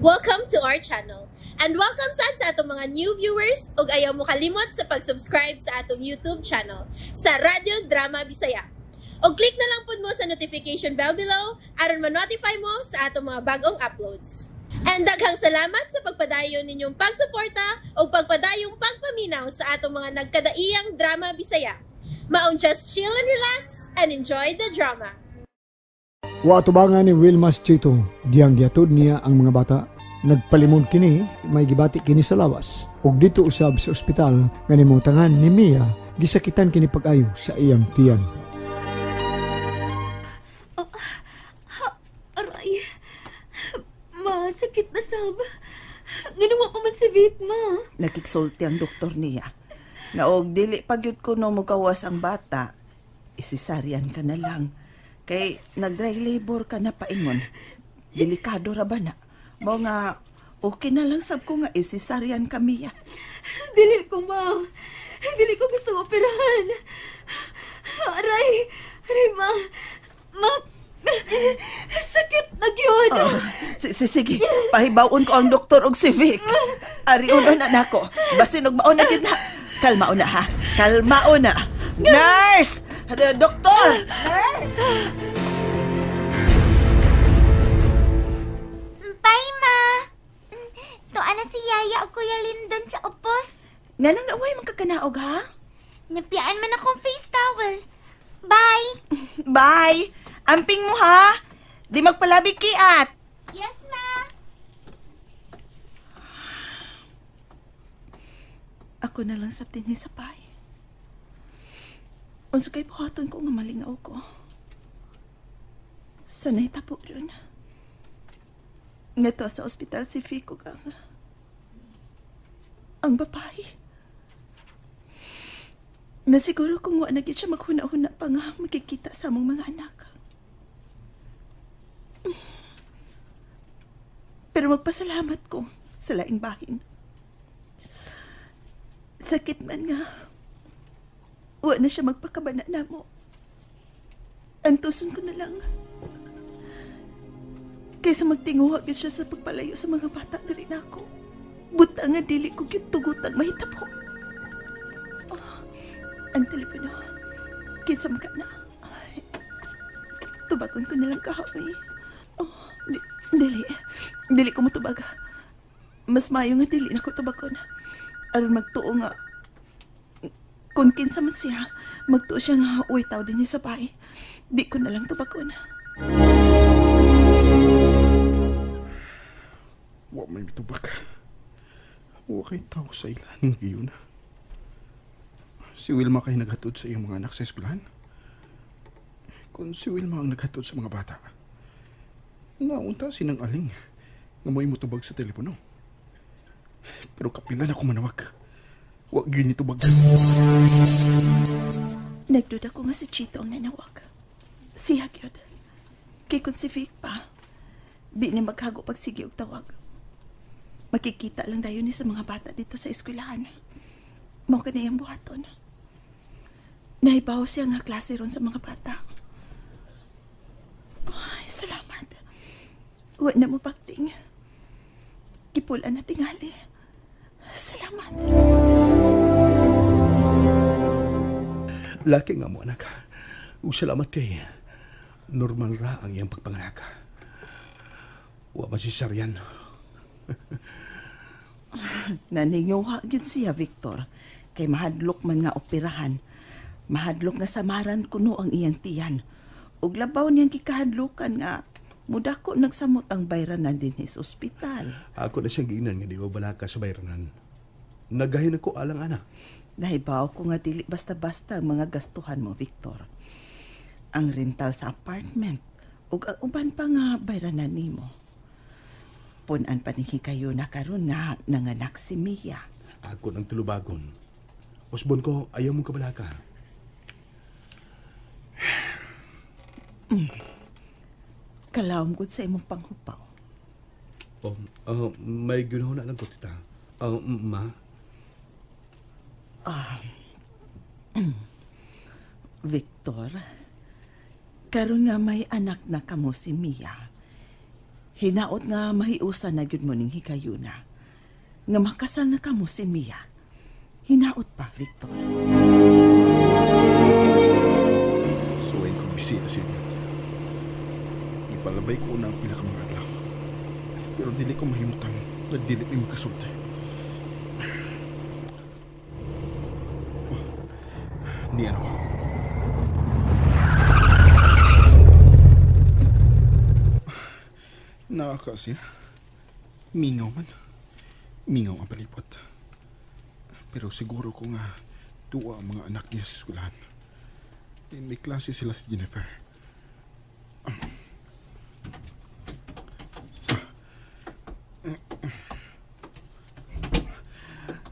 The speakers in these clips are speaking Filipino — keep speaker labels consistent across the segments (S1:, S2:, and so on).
S1: Welcome to our channel. And welcome sa atong mga new viewers ug ayaw mo kalimot sa pag-subscribe sa atong YouTube channel sa Radyo Drama Bisaya. O click na lang pud mo sa notification bell below aron ma-notify mo sa atong mga bagong uploads. And daghang salamat sa pagpadayon ninyong pagsuporta o pagpadayong pagpaminaw sa atong mga nagkadaiyang Drama Bisaya. Maong just chill and relax and enjoy the drama.
S2: Wa atubangan ni Wilmas Chito, diyang giatod niya ang mga bata. Nagpalimon kini, may gibati kini sa lawas. Ug dito usab sa ospital nga nimutangan ni Mia, gisakitan kini pag-ayo sa iyang tiyan.
S3: Aray, masakit na sab. Ginawa ko man si Vitma.
S4: Nakiksulti ang doktor niya. Naog dili pagyud ko no mugawas ang bata. Isisaryan ka na lang. Kay nag-dry labor ka na paingon. Delikado ra ba na? Mo nga, okay na lang sab ko nga isisaryan kami ya.
S3: Dili ko, ma. Dili ko gusto operahan. Aray, ma, sakit na gyud.
S4: Sige, pahibawon ko ang doktor og si Vic. Ari uno na nako. Basin og mauna gid na. Kalmao na ha. Kalmao na. Nurse! Doktor!
S3: Nurse!
S5: Bye, ma! Tuan na si Yaya o Kuya Lindon sa upos.
S4: Nganong naway magkakanaog ha?
S5: Napiyaan man akong face towel. Bye!
S4: Bye! Amping mo ha! Di magpalabi kiat!
S5: Yes, ma!
S4: Ako na lang sa tinisapay. Unsa kay buhaton ko nga malingaw ko. Sanay tapo ron. Ngato sa ospital si Fico ka. Ang babae. Nasiguro kung wa na gyud siya maghuna-huna pa nga makikita sa among mga anak. Pero magpasalamat ko sa laing bahin. Sakit man nga. Wa na siya magpakabana na mo. Antuson ko na lang. Kaysa magtinguha siya sa pagpalayo sa mga bata na rin ako. Buta nga dili ko yung tugutang mahitabo. Ang telepono. Kisam ka na. Tubagon ko na lang kahawi. Dili ko matubag. Mas mayo nga dili na ko tubagon. Aron magtuo nga. Kung kinsa man siya, magtuo siya nga uwi tao din niya sa bahay. Di ko na lang tubagon.
S6: Wa may bitubag. Wa kay tao sa ilan giyon. Si Wilma kay naghatod sa iyong mga anak sa eskwelahan. Kung si Wilma ang naghatod sa mga bata, naunta sinang aling nga mo'y mutubag sa telepono. Pero kapilan ako manawag. Wa gyud ni tubag.
S4: Nagduda ko nga si Chito ang nanawag. Siya gyud. Kay kung si Vic pa, di ni maghago pagsige og tawag. Makikita lang dayon ni sa mga bata dito sa eskwelahan. Mao ka na iyang buhaton. Nahibaw siya nga klase ron sa mga bata. Ay, salamat. Wa na mo pagting. Kipulan na tingali. Salamat.
S6: Laki nga mo, anak. Ug salamat kay normal ra ang iyang pagpanganak. Wa masisaryan.
S4: Naninguha gyud siya, Victor. Kay mahadlok man nga operahan. Mahadlok nga samaran kuno ang iyang tiyan. Ug labaw niyang gikahadlokan nga mudako nagsamot ang bayranan din sa ospital.
S6: Ako na siyang giingnan nga di ko balaka sa bayranan. Nagahin ako alang anak.
S4: Nahibaw ko nga dili basta-basta ang mga gastuhan mo, Victor. Ang rental sa apartment ug ang uban pa nga bayranan nimo. Punan pa ni kayo na karon nga nanganak si Mia.
S6: Ako ng tulubagon. Usbon ko, ayaw mong kabalaka.
S4: Kalawom gud sa imong panghupaw.
S6: May ginahon na lang ko, tita. Ma?
S4: Victor, karon nga may anak na kamo si Mia. Hinaot nga mahiusan na gyud mo ning hikayuna. Nga makasal na kamo si Mia. Hinaot pa, Victor.
S6: Suwain kong bisita siya. Ipalabay ko na ang pila ka mga adlaw. Pero dili ko mahimutang na dili ni magkasulti. Ni ano ko. Nakakasya. Mingaw man. Mingaw ang palipot. Pero siguro ko nga tuwa ang mga anak niya sa eskwelahan. May klase sila si Jennifer.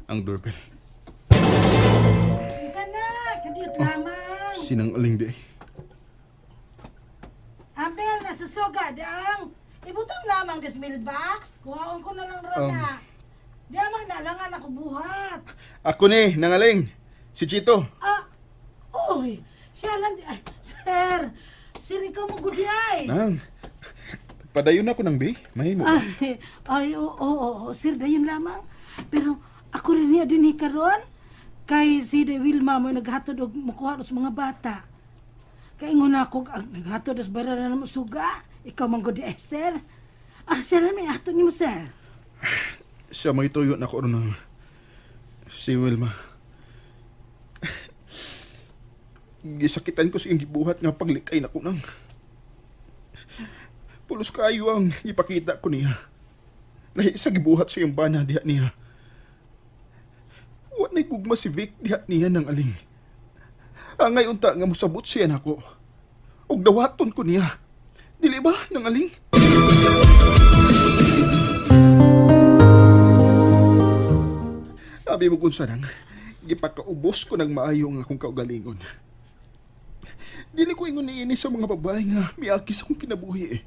S6: Ang doorbell.
S7: Sana, kadiyot lamang.
S6: Sinang aling di.
S7: Abel, nasa sugad ang. Ibutang lamang this mailbox. Kuhaon ko na lang rana. Di amang nalangan ako buhat.
S6: Ako ni, nangaling. Si Chito.
S7: Uy, siya lang. Ay, sir, sir, ikaw magudiyay.
S6: Nang, padayon ako ng bay. Mahimo.
S7: Oo, sir, dayon lamang. Pero ako rin niya din karon. Kay si De Wilma mo naghatod og makuha sa mga bata. Kay ingon ako naghatod sa bararan mo suga. Ikaw man gud sir. Siya lang may ato ni mo, sir.
S6: Siya may tuyo na ko ron ng si Wilma. Gisakitan ko sa iyong gibuhat nga paglikay na ko nang. Pulos kayo ang ipakita ko niya. Lahi sa gibuhat sa iyong bana diha niya. Wa na'y gugma si Vic diha niya ng aling. Angay unta nga musabot siya nako. Og dawaton ko niya. Dili ba ng aling? Abi mo kung sanang, gipakaubos ko ng maayo ang akong kaugalingon. Dili ko ingon niini sa mga babae nga miaki sa akong kinabuhi eh.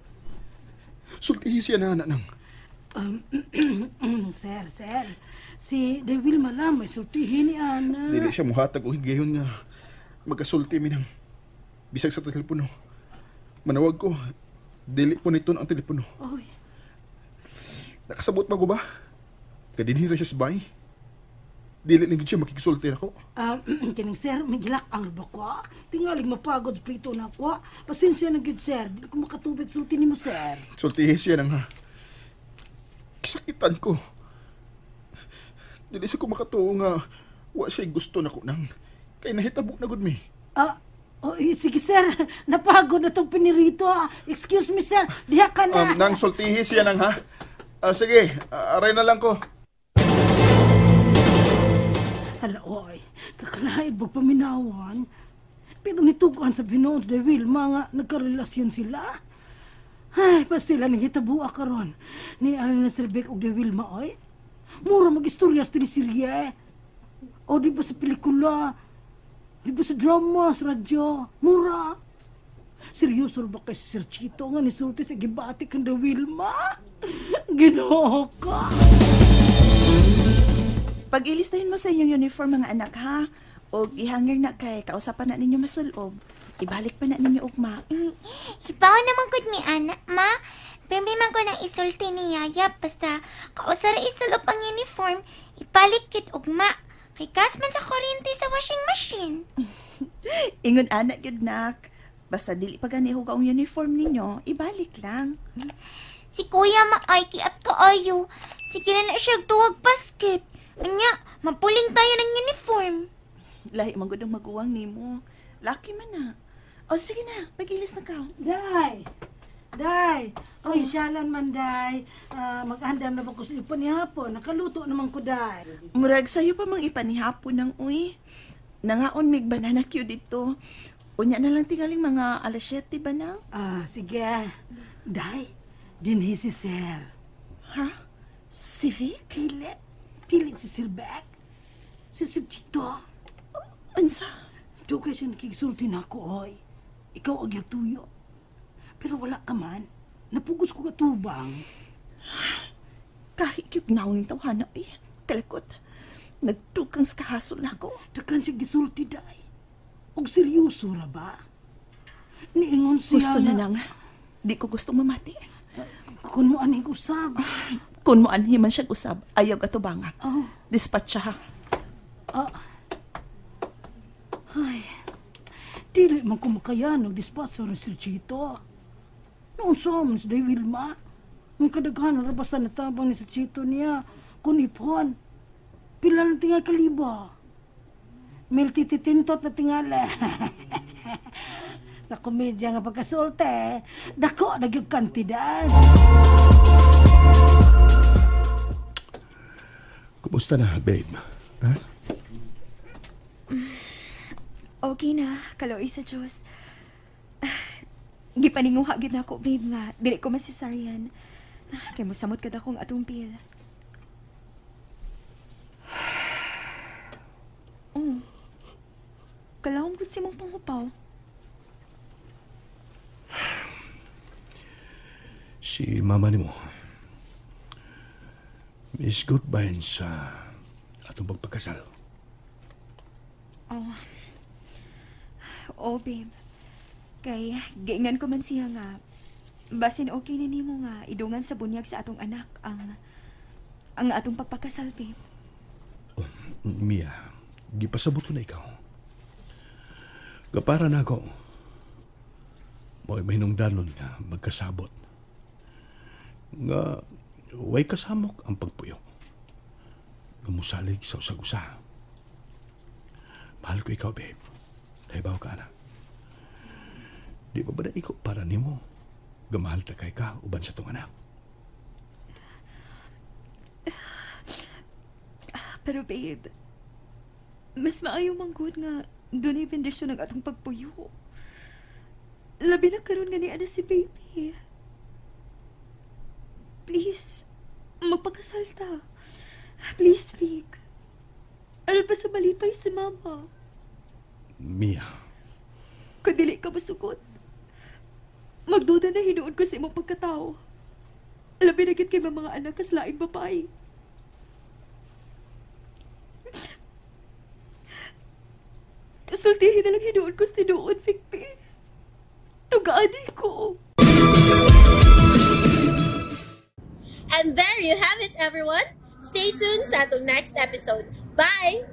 S6: Sultihi siya na nang.
S7: Sir. Si De Wilma lang may sultihin ni Ana.
S6: Dili siya muhatag o higayon nga magkasulti mi ng bisag sa telepono. Manawag ko, dili po nito ang telepono.
S7: Oy.
S6: Nakasabot pa ko ba? Kadinhira siya sa bahay. Dili lang siya makikisulti na ko.
S7: Kining sir, may gilak ang ba ko? Tingaling mapagod sa prito na ko. Pasensya na good sir. Dili ko makatubig sulti ni mo sir.
S6: Sultihi siya nang ha. Kisakitan ko. Dili siya ko makatuo nga wa siya gusto na ko nang. Kay nahitabo na gud mi.
S7: Sige sir, napagod na itong pinirito. Excuse me sir, diha ka na.
S6: Nang sultihi siya nang ha. Sige, aray na lang ko.
S7: Hala, oy, kakalaid bag paminawan. Pero nituguan sa Binoon de Wilma nga nagkarelasyon sila. Ay, pa sila nanghitabua karon. Ni Alina Silbeck og de Wilma, oy. Mura mag-istorya sa teleserye. O di ba sa pelikula? Di ba sa drama, sa radyo? Mura. Seryoso ba kay Sir Chito nga nisulti sa gibati kang de Wilma? Ginoo ka.
S4: Pag-ilistahin mo sa inyong uniform mga anak ha. O ihangir na kay kausapan na ninyo masulob. Ibalik pa na ninyo ugma.
S5: Ibaw naman gud mi anak, ma. Pembi man ko nang isulti ni Yaya. Basta kausara isulop ang uniform. Ibalik kit ugma. Kay kasman sa kuryente sa washing machine.
S4: Ingon anak yun nak. Basta dili pa ganihog ang uniform ninyo, ibalik lang.
S5: Si Kuya maay kiat kaayo. Sige na siya tuwag basket. Anya, mapuling tayo ng uniform.
S4: Lahi man gud ang maguwang nimo. Laki man na. O sige na, pag-ilis na ka.
S7: Day. Oy, siyalan man, Day. Mag-andam na ba ko sa ipon ni hapon? Nakaluto naman ko, Day.
S4: Murag sa'yo pa mang ipanihapon ng uy. Nangaon mig banana cue dito. Unya na lang tingaling mga alas 7 ba na?
S7: Sige. Day, dinhi si Sir.
S4: Ha? Si Vic?
S7: Dili si Sir Beck. Si Sir Chito.
S4: Ansa?
S7: Dugay siya nakikisulti na ako, oy. Ikaw agyag tuyo. Pero wala ka man. Napugos ko katubang.
S4: Kahit yung naon yung tawhana, eh. Kalakot. Nagtukang sa kahasol na ako.
S7: Dakan siya gisulti, Day. Og seryoso ra ba? Niingon siya
S4: Gusto na nang. Di ko gusto mamati.
S7: Kung mo aning usab.
S4: Kung mo anhi man siya usab, ayaw atubangan.
S7: Oh.
S4: Dispatcha ha.
S7: Ay, dili man ko makayan og dispatso ni Sir Chito. Noon sa man si Wilma, ang kadaghan rabasan na tabang ni Sir Chito niya, kung ipon, pila na tinga kalibo. Mil tititintot na tingala. Sa komedya nga pagkasulte, dako nagyog kantidad.
S8: Kumusta na, babe? Ha?
S3: Okay na, kaloy sa Diyos. Gipaninguha gid nako, babe, nga dili ko masisaryan. Kay mo samot kada kong atong pil. Kalawang gud si mong panghupaw.
S8: Si mama ni mo. Miss Goodbye sa atong pagpagkasal.
S3: Oh, babe. Kay, giingan ko man siya nga, basin okay na nimo nga, idungan sa bunyag sa atong anak, ang atong pagpakasal, babe.
S8: Oh, Mia, gipasabot ko na ikaw. Kapara na ako. Mo'y mahinungdanon nga magkasabot. Nga, way kasamok ang pagpuyo. Gamusalig sa usag-usa. Mahal ko ikaw, babe. Nahibaw ka na. Di ba ba na ikaw para nimo? Gamahal ta kay ka uban sa tong anak.
S3: Pero babe, mas maayo manggod nga doon ay bendisyon ng atong pagpuyo. Labi na karon nga ni ana si baby. Please, magpakasal ta. Please, Vic. Ano pa sa malipay si mama?
S8: Mia.
S3: Kung dili ka masugot, magduda na hinuon ko sa imong pagkatao. Labi na gid kay mga anak kas laing babae. Sultihin na lang hinuon ko sa tinuod, Vicpi. Tugaani ko.
S1: And there you have it, everyone. Stay tuned sa atong next episode. Bye!